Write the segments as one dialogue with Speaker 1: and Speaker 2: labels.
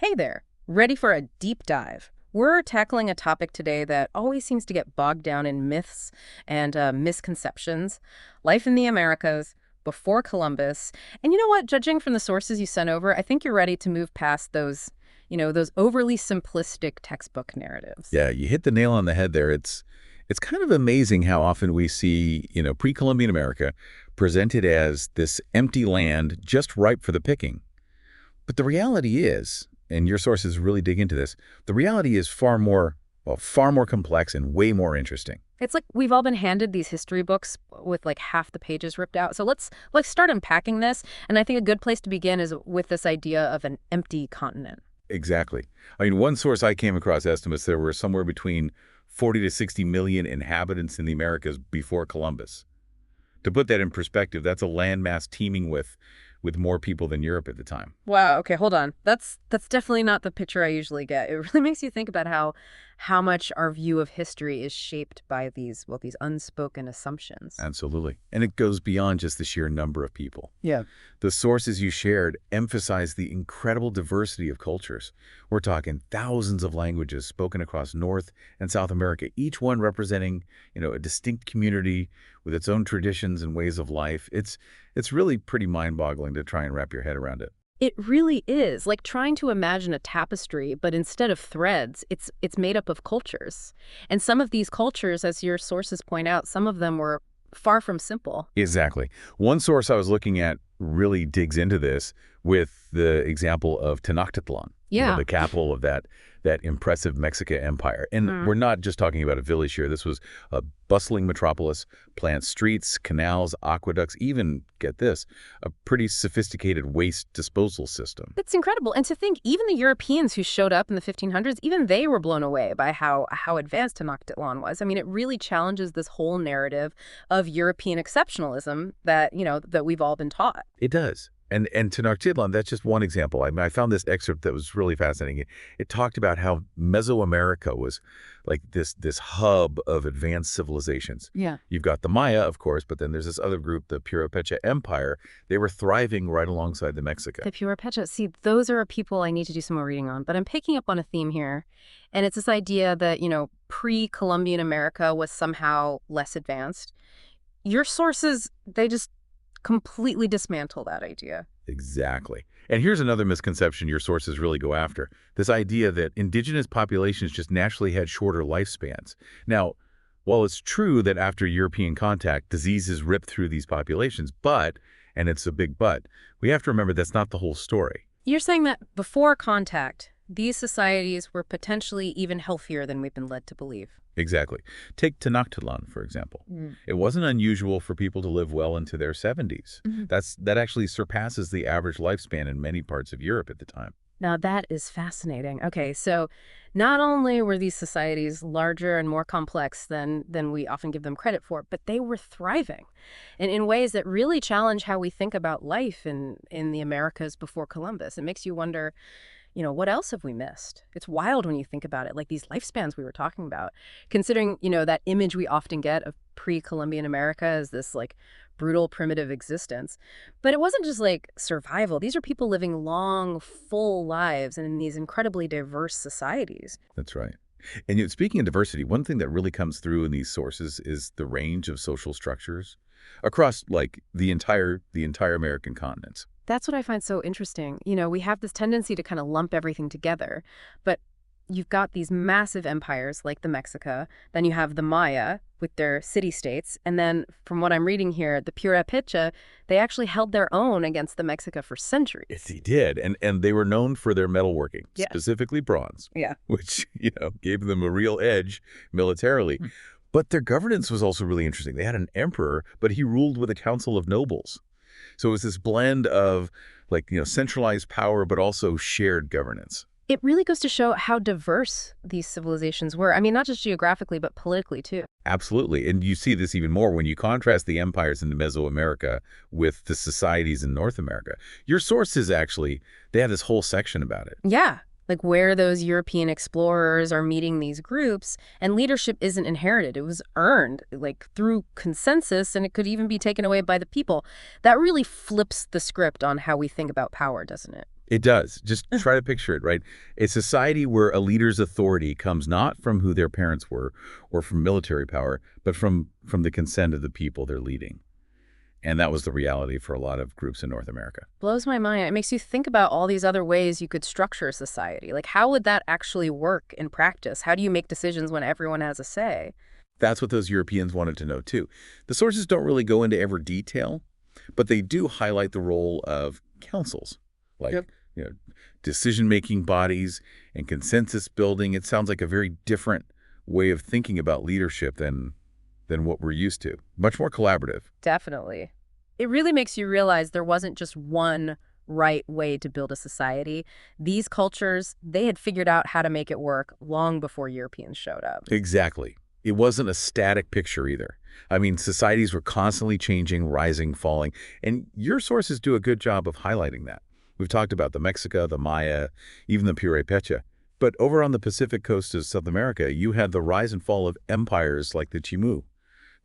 Speaker 1: Hey there, ready for a deep dive? We're tackling a topic today that always seems to get bogged down in myths and misconceptions. Life in the Americas, before Columbus. And you know what? Judging from the sources you sent over, I think you're ready to move past those overly simplistic textbook narratives.
Speaker 2: Yeah, you hit the nail on the head there. It's kind of amazing how often we see, pre-Columbian America presented as this empty land just ripe for the picking. But the reality is, and your sources really dig into this, the reality is far more complex and way more interesting.
Speaker 1: It's like we've all been handed these history books with like half the pages ripped out. So let's start unpacking this. And I think a good place to begin is with this idea of an empty continent.
Speaker 2: Exactly. I mean, one source I came across estimates there were somewhere between 40 to 60 million inhabitants in the Americas before Columbus. To put that in perspective, that's a landmass teeming with more people than Europe at the time.
Speaker 1: Wow, okay, hold on. That's definitely not the picture I usually get. It really makes you think about how much our view of history is shaped by these unspoken assumptions.
Speaker 2: Absolutely. And it goes beyond just the sheer number of people.
Speaker 1: Yeah.
Speaker 2: The sources you shared emphasize the incredible diversity of cultures. We're talking thousands of languages spoken across North and South America, each one representing, a distinct community with its own traditions and ways of life. It's really pretty mind-boggling to try and wrap your head around it.
Speaker 1: It really is like trying to imagine a tapestry, but instead of threads, it's made up of cultures. And some of these cultures, as your sources point out, some of them were far from simple.
Speaker 2: Exactly. One source I was looking at really digs into this with the example of Tenochtitlan,
Speaker 1: Yeah.
Speaker 2: the capital of that impressive Mexica empire. And we're not just talking about a village here. This was a bustling metropolis, planned streets, canals, aqueducts, even, get this, a pretty sophisticated waste disposal system.
Speaker 1: It's incredible. And to think even the Europeans who showed up in the 1500s, even they were blown away by how advanced Tenochtitlan was. I mean, it really challenges this whole narrative of European exceptionalism that we've all been taught.
Speaker 2: It does. And Tenochtitlan, that's just one example. I mean, I found this excerpt that was really fascinating. It talked about how Mesoamerica was like this hub of advanced civilizations.
Speaker 1: Yeah.
Speaker 2: You've got the Maya, of course, but then there's this other group, the Purepecha Empire. They were thriving right alongside the Mexica.
Speaker 1: The Purepecha. See, those are people I need to do some more reading on. But I'm picking up on a theme here. And it's this idea that, pre-Columbian America was somehow less advanced. Your sources, they just completely dismantle that idea.
Speaker 2: Exactly. And here's another misconception your sources really go after. This idea that indigenous populations just naturally had shorter lifespans. Now, while it's true that after European contact, diseases ripped through these populations, and it's a big but, we have to remember that's not the whole story.
Speaker 1: You're saying that before contact, these societies were potentially even healthier than we've been led to believe.
Speaker 2: Exactly. Take Tenochtitlan, for example. It wasn't unusual for people to live well into their 70s. That actually surpasses the average lifespan in many parts of Europe at the time.
Speaker 1: Now that is fascinating. Okay, so not only were these societies larger and more complex than we often give them credit for, but they were thriving and in ways that really challenge how we think about life in the Americas before Columbus. It makes you wonder, what else have we missed? It's wild when you think about it, like these lifespans we were talking about, considering, that image we often get of pre-Columbian America as this like brutal, primitive existence. But it wasn't just like survival. These are people living long, full lives and in these incredibly diverse societies.
Speaker 2: That's right. And speaking of diversity, one thing that really comes through in these sources is the range of social structures across like the entire American continents.
Speaker 1: That's what I find so interesting. We have this tendency to kind of lump everything together, but you've got these massive empires like the Mexica, then you have the Maya with their city-states, and then from what I'm reading here, the Purepecha, they actually held their own against the Mexica for centuries.
Speaker 2: Yes, they did. And they were known for their metalworking,
Speaker 1: Yeah.
Speaker 2: specifically bronze,
Speaker 1: Yeah.
Speaker 2: which, gave them a real edge militarily. But their governance was also really interesting. They had an emperor, but he ruled with a council of nobles. So it was this blend of centralized power, but also shared governance.
Speaker 1: It really goes to show how diverse these civilizations were. I mean, not just geographically, but politically, too.
Speaker 2: Absolutely. And you see this even more when you contrast the empires in Mesoamerica with the societies in North America. Your sources actually, they have this whole section about it.
Speaker 1: Yeah. Like where those European explorers are meeting these groups, and leadership isn't inherited. It was earned, like through consensus, and it could even be taken away by the people. That really flips the script on how we think about power, doesn't it?
Speaker 2: It does. Just try to picture it, right? A society where a leader's authority comes not from who their parents were or from military power, but from the consent of the people they're leading. And that was the reality for a lot of groups in North America.
Speaker 1: Blows my mind. It makes you think about all these other ways you could structure a society. Like, how would that actually work in practice? How do you make decisions when everyone has a say?
Speaker 2: That's what those Europeans wanted to know, too. The sources don't really go into every detail, but they do highlight the role of councils, like
Speaker 1: Yep.
Speaker 2: you know, decision-making bodies and consensus building. It sounds like a very different way of thinking about leadership than what we're used to. Much more collaborative.
Speaker 1: Definitely. It really makes you realize there wasn't just one right way to build a society. These cultures, they had figured out how to make it work long before Europeans showed up.
Speaker 2: Exactly. It wasn't a static picture either. I mean, societies were constantly changing, rising, falling, and your sources do a good job of highlighting that. We've talked about the Mexica, the Maya, even the Purépecha. But over on the Pacific coast of South America, you had the rise and fall of empires like the Chimu.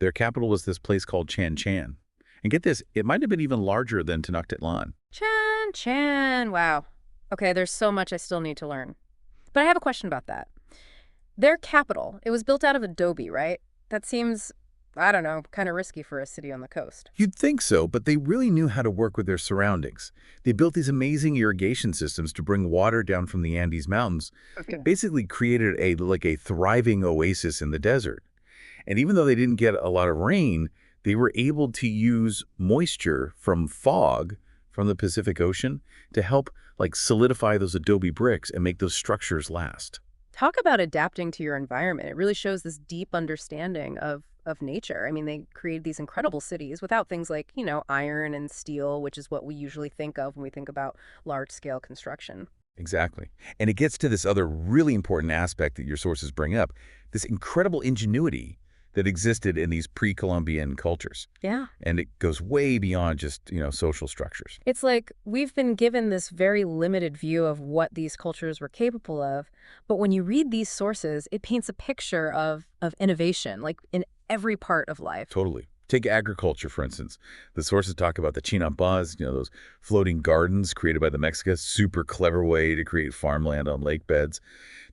Speaker 2: Their capital was this place called Chan Chan. And get this, it might have been even larger than Tenochtitlan.
Speaker 1: Chan, Chan. Wow. Okay, there's so much I still need to learn. But I have a question about that. Their capital, it was built out of adobe, right? That seems, I don't know, kind of risky for a city on the coast.
Speaker 2: You'd think so, but they really knew how to work with their surroundings. They built these amazing irrigation systems to bring water down from the Andes Mountains,
Speaker 1: Okay.
Speaker 2: basically created a thriving oasis in the desert. And even though they didn't get a lot of rain, they were able to use moisture from fog from the Pacific Ocean to help solidify those adobe bricks and make those structures last.
Speaker 1: Talk about adapting to your environment. It really shows this deep understanding of nature. I mean, they created these incredible cities without things like, iron and steel, which is what we usually think of when we think about large-scale construction.
Speaker 2: Exactly. And it gets to this other really important aspect that your sources bring up, this incredible ingenuity that existed in these pre-Columbian cultures.
Speaker 1: Yeah.
Speaker 2: And it goes way beyond just, social structures.
Speaker 1: It's like we've been given this very limited view of what these cultures were capable of, but when you read these sources, it paints a picture of innovation, like in every part of life.
Speaker 2: Totally. Take agriculture, for instance. The sources talk about the chinampas, those floating gardens created by the Mexicas, super clever way to create farmland on lake beds.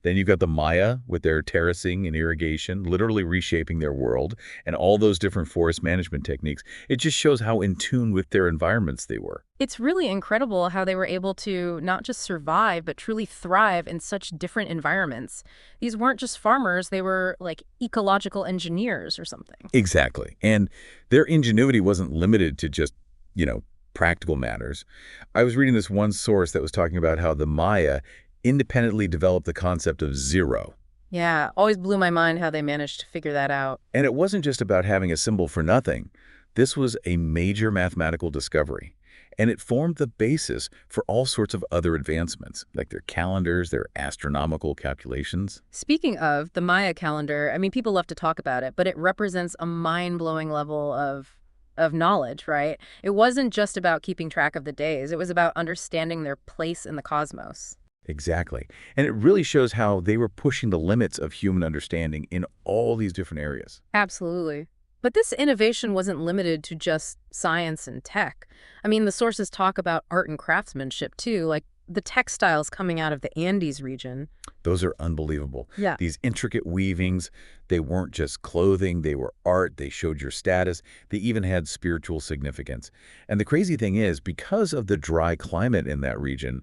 Speaker 2: Then you've got the Maya with their terracing and irrigation, literally reshaping their world, and all those different forest management techniques. It just shows how in tune with their environments they were.
Speaker 1: It's really incredible how they were able to not just survive, but truly thrive in such different environments. These weren't just farmers, they were like ecological engineers or something.
Speaker 2: Exactly. And their ingenuity wasn't limited to just, practical matters. I was reading this one source that was talking about how the Maya independently developed the concept of zero.
Speaker 1: Yeah, always blew my mind how they managed to figure that out.
Speaker 2: And it wasn't just about having a symbol for nothing. This was a major mathematical discovery. And it formed the basis for all sorts of other advancements, like their calendars, their astronomical calculations.
Speaker 1: Speaking of the Maya calendar, I mean, people love to talk about it, but it represents a mind-blowing level of knowledge, right? It wasn't just about keeping track of the days. It was about understanding their place in the cosmos.
Speaker 2: Exactly. And it really shows how they were pushing the limits of human understanding in all these different areas.
Speaker 1: Absolutely. But this innovation wasn't limited to just science and tech. I mean, the sources talk about art and craftsmanship too, like the textiles coming out of the Andes region.
Speaker 2: Those are unbelievable.
Speaker 1: Yeah.
Speaker 2: These intricate weavings, they weren't just clothing, they were art, they showed your status, they even had spiritual significance. And the crazy thing is, because of the dry climate in that region,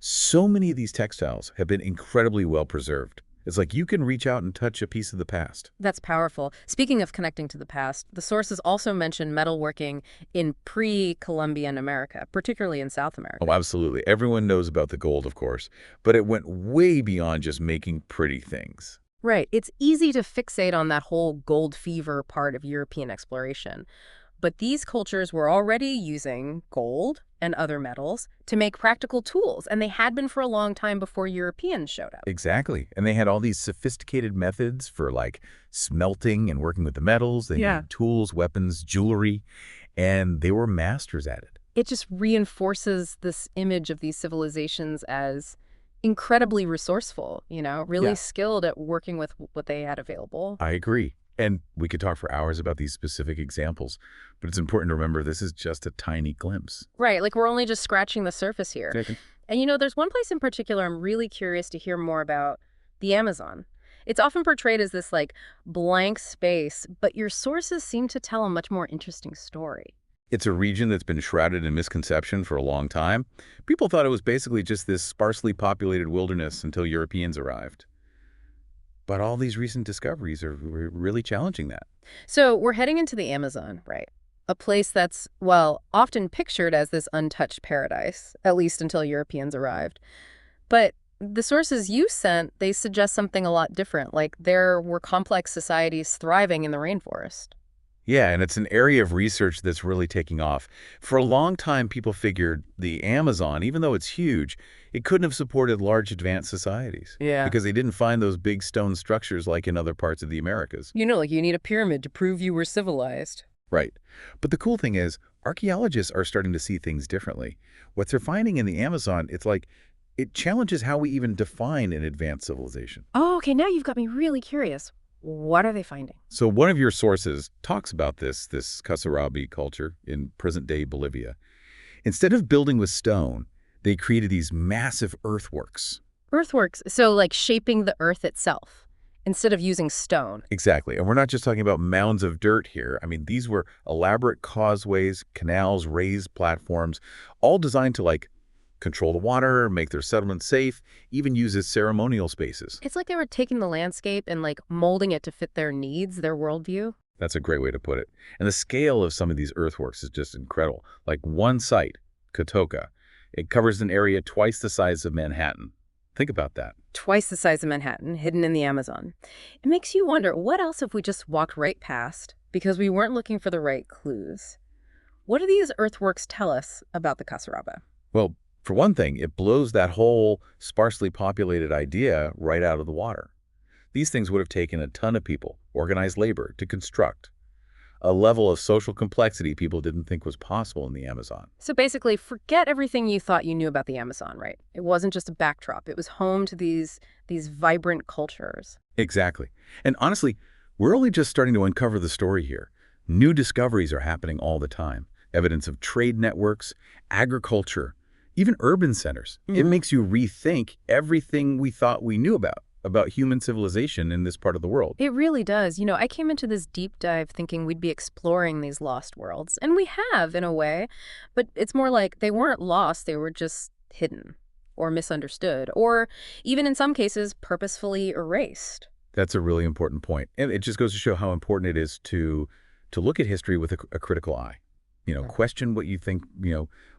Speaker 2: so many of these textiles have been incredibly well preserved. It's like you can reach out and touch a piece of the past.
Speaker 1: That's powerful. Speaking of connecting to the past, the sources also mention metalworking in pre-Columbian America, particularly in South America.
Speaker 2: Oh, absolutely. Everyone knows about the gold, of course, but it went way beyond just making pretty things.
Speaker 1: Right. It's easy to fixate on that whole gold fever part of European exploration. But these cultures were already using gold and other metals to make practical tools, and they had been for a long time before Europeans showed up.
Speaker 2: Exactly. And they had all these sophisticated methods for smelting and working with the metals. They
Speaker 1: Yeah.
Speaker 2: made tools, weapons, jewelry, and they were masters at it.
Speaker 1: It just reinforces this image of these civilizations as incredibly resourceful, really
Speaker 2: Yeah.
Speaker 1: skilled at working with what they had available.
Speaker 2: I agree. And we could talk for hours about these specific examples, but it's important to remember this is just a tiny glimpse.
Speaker 1: Right, like we're only just scratching the surface here.
Speaker 2: Second.
Speaker 1: And there's one place in particular I'm really curious to hear more about, the Amazon. It's often portrayed as this like blank space, but your sources seem to tell a much more interesting story.
Speaker 2: It's a region that's been shrouded in misconception for a long time. People thought it was basically just this sparsely populated wilderness until Europeans arrived. But all these recent discoveries are really challenging that.
Speaker 1: So we're heading into the Amazon, right? A place that's, well, often pictured as this untouched paradise, at least until Europeans arrived. But the sources you sent, they suggest something a lot different, like there were complex societies thriving in the rainforest.
Speaker 2: Yeah, and it's an area of research that's really taking off. For a long time, people figured the Amazon, even though it's huge, it couldn't have supported large advanced societies
Speaker 1: Yeah.
Speaker 2: because they didn't find those big stone structures like in other parts of the Americas.
Speaker 1: Like you need a pyramid to prove you were civilized.
Speaker 2: Right. But the cool thing is, archaeologists are starting to see things differently. What they're finding in the Amazon, it's like it challenges how we even define an advanced civilization.
Speaker 1: Oh, okay, now you've got me really curious. What are they finding?
Speaker 2: So one of your sources talks about this Kasarabi culture in present-day Bolivia. Instead of building with stone, they created these massive earthworks.
Speaker 1: Earthworks, so like shaping the earth itself, instead of using stone.
Speaker 2: Exactly. And we're not just talking about mounds of dirt here. I mean, these were elaborate causeways, canals, raised platforms, all designed to, like, control the water, make their settlement safe, even use as ceremonial spaces.
Speaker 1: It's like they were taking the landscape and like molding it to fit their needs, their worldview.
Speaker 2: That's a great way to put it. And the scale of some of these earthworks is just incredible. Like one site, Katoka, it covers an area twice the size of Manhattan. Think about that.
Speaker 1: Twice the size of Manhattan, hidden in the Amazon. It makes you wonder, what else if we just walked right past because we weren't looking for the right clues? What do these earthworks tell us about the Kasaraba?
Speaker 2: Well, for one thing, it blows that whole sparsely populated idea right out of the water. These things would have taken a ton of people, organized labor, to construct. A level of social complexity people didn't think was possible in the Amazon.
Speaker 1: So basically, forget everything you thought you knew about the Amazon, right? It wasn't just a backdrop. It was home to these vibrant cultures.
Speaker 2: Exactly. And honestly, we're only just starting to uncover the story here. New discoveries are happening all the time. Evidence of trade networks, agriculture, even urban centers. It makes you rethink everything we thought we knew about human civilization in this part of the world.
Speaker 1: It really does. I came into this deep dive thinking we'd be exploring these lost worlds, and we have in a way, but it's more like they weren't lost, they were just hidden or misunderstood, or even in some cases purposefully erased.
Speaker 2: That's a really important point. And it just goes to show how important it is to look at history with a critical eye. Question what you think,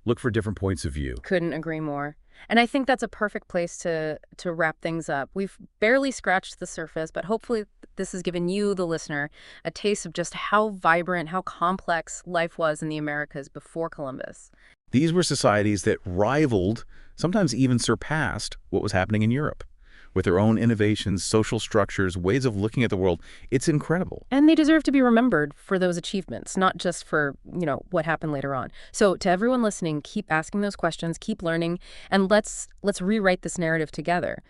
Speaker 2: look for different points of view.
Speaker 1: Couldn't agree more. And I think that's a perfect place to wrap things up. We've barely scratched the surface, but hopefully this has given you, the listener, a taste of just how vibrant, how complex life was in the Americas before Columbus.
Speaker 2: These were societies that rivaled, sometimes even surpassed, what was happening in Europe. With their own innovations, social structures, ways of looking at the world, it's incredible.
Speaker 1: And they deserve to be remembered for those achievements, not just for, what happened later on. So to everyone listening, keep asking those questions, keep learning, and let's rewrite this narrative together.